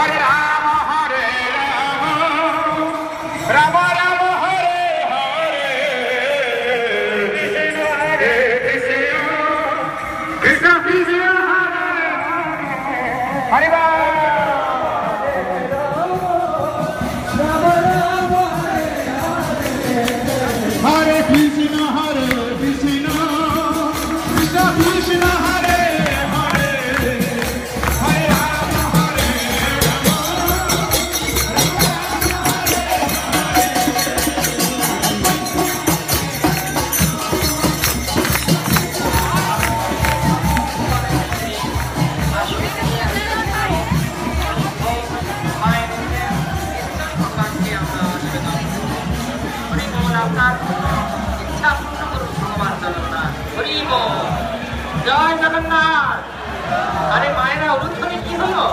হরে রাম রাম রাম হরে হরে কৃষ্ণ কৃষ্ণ হরে হরে জয় জগন্নাথ। আরে মায়েরা অনুষ্ঠানে কি হলো?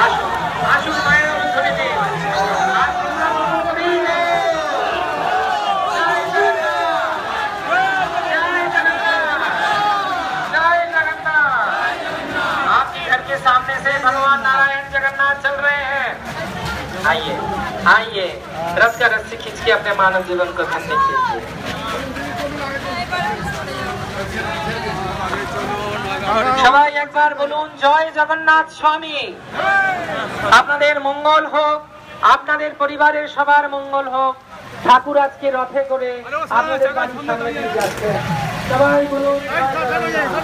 আসুন আসুন মায়েরা অনুষ্ঠানে आपके घर के सामने से भगवान नारायण जगन्नाथ चल रहे हैं। आइए आइए रथ का रस्सी खींच के अपने मानव जीवन को धन्य कीजिए। সবাই একবার বলুন জয় জগন্নাথ স্বামী। আপনাদের মঙ্গল হোক, আপনাদের পরিবারের সবার মঙ্গল হোক। ঠাকুর আজকে রথে করে আপনাদের বাড়ির সামনে দিয়ে যাচ্ছে। সবাই বলুন জয় জগন্নাথ।